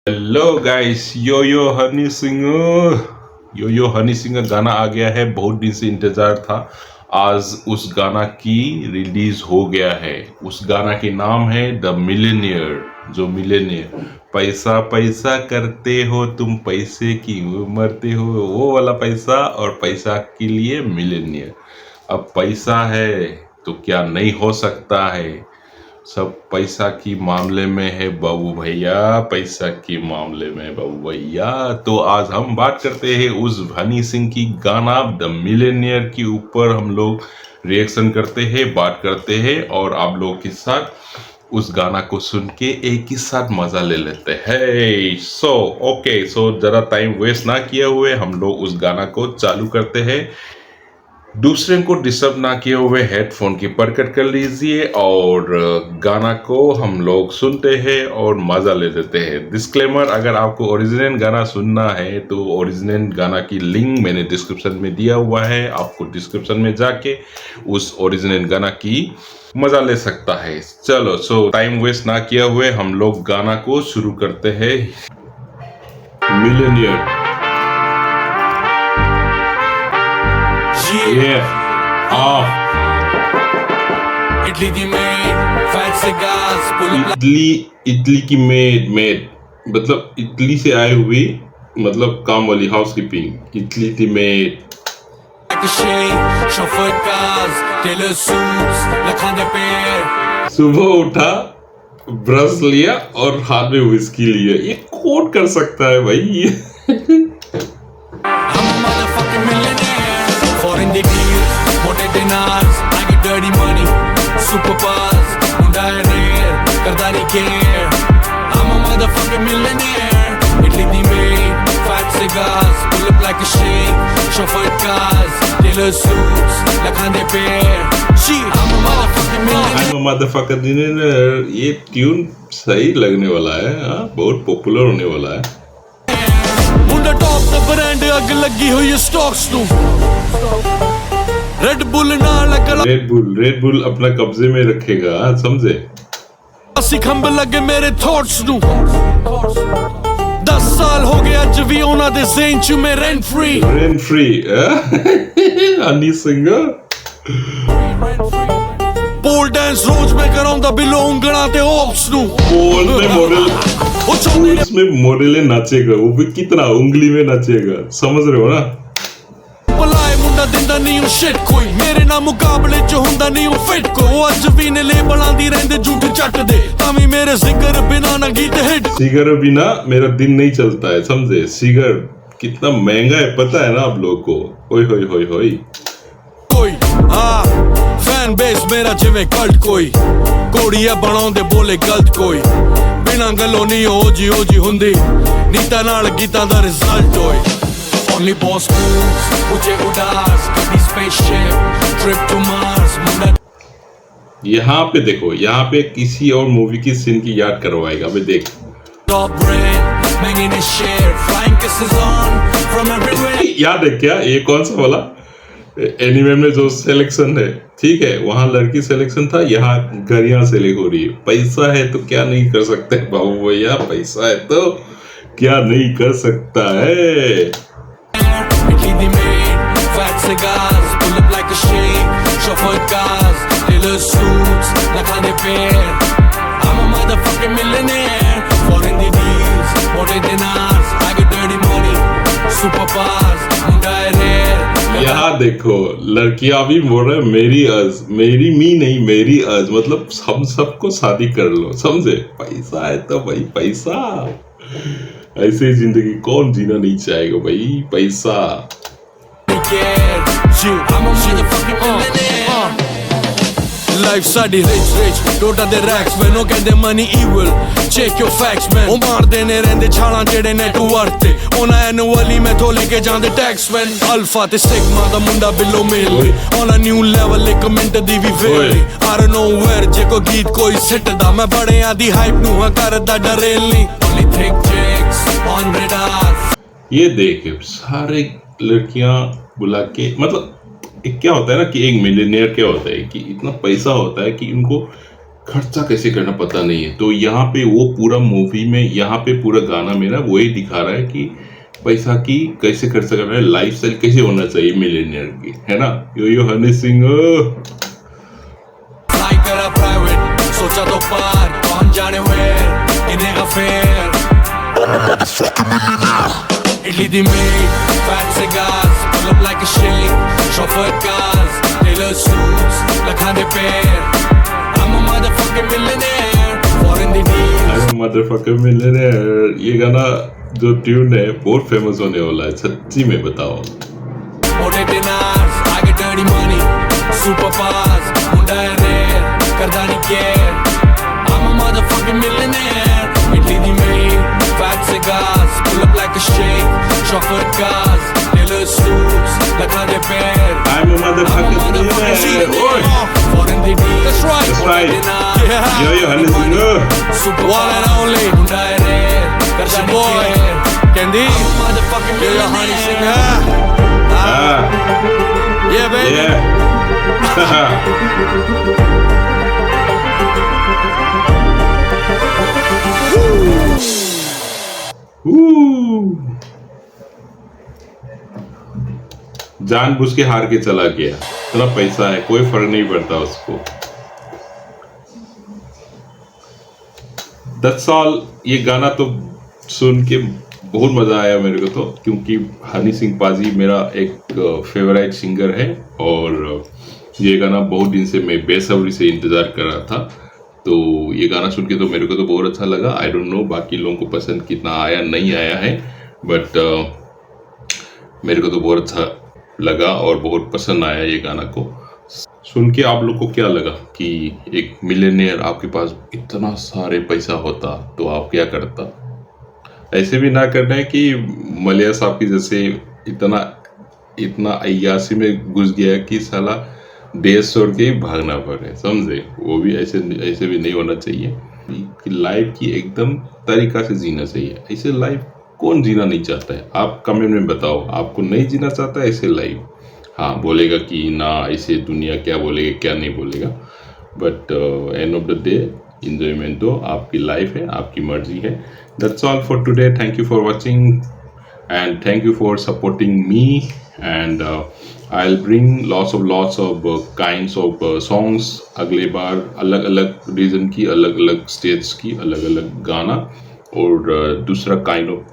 Hello guys, यो हनी सिंह का गाना आ गया है। बहुत दिन से इंतजार था। आज उस गाना की रिलीज हो गया है। उस गाना के नाम है द मिलेनियर। जो मिलेनियर, पैसा पैसा करते हो तुम, पैसे की मरते हो, वो वाला पैसा। और पैसा के लिए मिलेनियर। अब पैसा है तो क्या नहीं हो सकता है। सब पैसा की मामले में है बाबू भैया, पैसा के मामले में बाबू भैया। तो आज हम बात करते हैं उस हनी सिंह की गाना द मिलेनियर के ऊपर। हम लोग रिएक्शन करते हैं, बात करते हैं और आप लोगों के साथ उस गाना को सुन के एक ही साथ मजा ले लेते हैं। सो जरा टाइम वेस्ट ना किए हुए हम लोग उस गाना को चालू करते हैं। दूसरे को डिस्टर्ब ना किए हुए हेडफोन की परकट कर लीजिए और गाना को हम लोग सुनते हैं और मजा ले लेते हैं। डिस्क्लेमर, अगर आपको ओरिजिनल गाना सुनना है तो ओरिजिनल गाना की लिंक मैंने डिस्क्रिप्शन में दिया हुआ है। आपको डिस्क्रिप्शन में जाके उस ओरिजिनल गाना की मजा ले सकता है। चलो, टाइम वेस्ट ना किए हुए हम लोग गाना को शुरू करते हैं। मिलेनियर। इटली की मेड मतलब इटली से आए हुए, मतलब काम वाली, हाउस कीपिंग। इटली की मेड। सुबह उठा, ब्रश लिया और हाथ में विस्की लिया। ये कौन कर सकता है भाई? Dirty money, super buzz, diarrhea, करदा नहीं care. I'm a motherfucking millionaire. Italy the maid, fat cigars, pull up like a shake, chauffeur cars, tailor suits, लखाने पेड़. I'm a motherfucking millionaire. ये ट्यून सही लगने वाला है, हाँ, बहुत पॉपुलर होने वाला है। मुंडा टॉप द ब्रांड अग लगी हुई है स्टॉक्स नू। रेड बुल अपना कब्जे में रखेगा, समझे? खंब लगे मेरे थॉट्स नू। 10 साल हो गए अज भी ओना दे ज़हन च में rent free Honey Singh. Pole dance रोज में करांदा बिलो उंगला ते ओप्स नू। उसमें मोरेले नाचेगा, वो भी कितना उंगली में नाचेगा, समझ रहे हो ना? दिंदा नहीं शिट कोई मेरे ना मुकाबले च हुंदा नहीं फिट को। अज भी ने लेबलां दी रहंदे झूठ चट दे, तामी मेरे सिगर बिना ना गीत हिट। सिगर बिना मेरा दिन नहीं चलता है, समझे? सिगर कितना महंगा है पता है ना आप लोगों को? ओए होय होय होय। कोई फैन बेस मेरा जिवें कल्ट, कोई कोड़िया बनाउंदे बोले गलत, कोई बिना गल्लों नहीं ओजी हुंदी, नीता नाल गीतां दा रिजल्ट होए। Only boss moves, मुझे उड़ास, कभी spaceship, trip to Mars, मुंडा। यहाँ पे देखो, यहाँ पे किसी और मूवी की सीन की याद करवाएगा। मैं देख। Top brand, महंगे ने share, flying kisses on from everywhere। याद है क्या? ये कौन सा वाला एनिमे में जो सिलेक्शन है, ठीक है, वहाँ लड़की सिलेक्शन था, यहाँ गरियां सेलेक्ट हो रही है। पैसा है तो क्या नहीं कर सकते बाबू भैया, पैसा है तो क्या नहीं कर सकता है। Cigars, pull up like a shake, chauffeur cars, tailor suits, लखाने पेड़. I'm a motherfucking millionaire. Foreign the deals, more than ours. I get dirty money, super bars, diarrhea. यहाँ देखो, लड़कियां भी बोल रहे मेरी अर्ज, मेरी मी नहीं, मेरी अर्ज, मतलब हम सबको शादी कर लो, समझे? पैसा है तो भाई पैसा। ऐसे जिंदगी कौन जीना नहीं चाहेगा भाई? पैसा। I'm a motherfucking millionaire. Life sari rich, टोटा दे racks, मैनों कहंदे money evil. Check your facts man. ओ मार देने रहंदे छालां जेड़े नेटवर्क ते, ओना एनुअली मैं तो लेके जांदे टैक्स मैन। अल्फा ते सिग्मा दा मुंडा बिलो male, on a new level एक मिनट दी भी वेल। I don't know where जे को गीत कोई सिटदा, मैं बड़े आदी हाइप नू हां करदा डरेल नहीं। Only thick chicks on radar. ये देख, सारे लड़कियां बुला के, मतलब क्या होता है ना कि एक मिलियनेयर क्या होता है कि इतना पैसा होता है कि उनको खर्चा कैसे करना पता नहीं है। तो यहाँ पे वो पूरा मूवी में, यहाँ पे पूरा गाना में ना वही दिखा रहा है कि पैसा की कैसे खर्चा करना है, लाइफस्टाइल कैसे होना चाहिए मिलेनियर की, है ना। यो हनी सिंह करा प्राइवेट सोचा तो पार कौन जाने where इन्हें का fair idli the made fat cigars pull up like a shake chauffeur cars tailor suits लखाने पैर I'm a motherfucking millionaire foreign the deals I'm a motherfucking millionaire। ये गाना जो ट्यून है बहुत फेमस होने वाला है, सच्ची में बताओ। मोटे dinars I get dirty money super fast मुंडा है rare करदा नहीं care I'm a motherfucking millionaire idli the made fat cigars pull up like a shake chauffeur cars tailor suits लखाने पैर I'm a motherfucking millionaire। ओए foreign the deals that's right That's right। Yo Honey Singh super one and only मुंडा है rare करदा नहीं care Candy motherfucking millionaire yeah baby yeah जानबूझ के हार के चला गया, इतना पैसा है कोई फर्क नहीं पड़ता उसको। That's all. ये गाना तो सुन के बहुत मजा आया मेरे को तो, क्योंकि हनी सिंह पाजी मेरा एक फेवरेट सिंगर है और ये गाना बहुत दिन से मैं बेसब्री से इंतज़ार कर रहा था। तो ये गाना सुन के तो मेरे को तो बहुत अच्छा लगा। आई डोंट नो बाकी लोगों को पसंद कितना आया नहीं आया है, बट मेरे को तो बहुत अच्छा लगा और बहुत पसंद आया ये गाना को सुन के। आप लोग को क्या लगा कि एक मिलियनेयर आपके पास इतना सारे पैसा होता तो आप क्या करता? ऐसे भी ना करना है कि मलिया साहब की जैसे इतना अय्यासी में घुस गया कि साला देश छोड़ के ही भागना पड़े, समझे। वो भी ऐसे भी नहीं होना चाहिए कि लाइफ की एकदम तरीका से जीना चाहिए। ऐसे लाइफ कौन जीना नहीं चाहता है? आप कमेंट में बताओ, आपको नहीं जीना चाहता है ऐसे लाइफ? हाँ, बोलेगा कि ना ऐसे दुनिया क्या बोलेगा क्या नहीं बोलेगा, but end of the day enjoyment तो आपकी लाइफ है, आपकी मर्जी है। That's all for today. Thank you for watching and thank you for supporting me, and I'll bring lots of kinds of songs अगले बार, अलग अलग रीजन की, अलग अलग स्टेट्स की, अलग अलग गाना और दूसरा काइंड ऑफ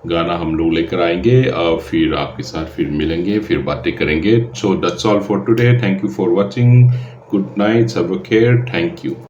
गाना हम लोग लेकर आएंगे। फिर आपके साथ फिर मिलेंगे, फिर बातें करेंगे। So that's all for today. Thank you for watching. Good night. Have a care. Thank you.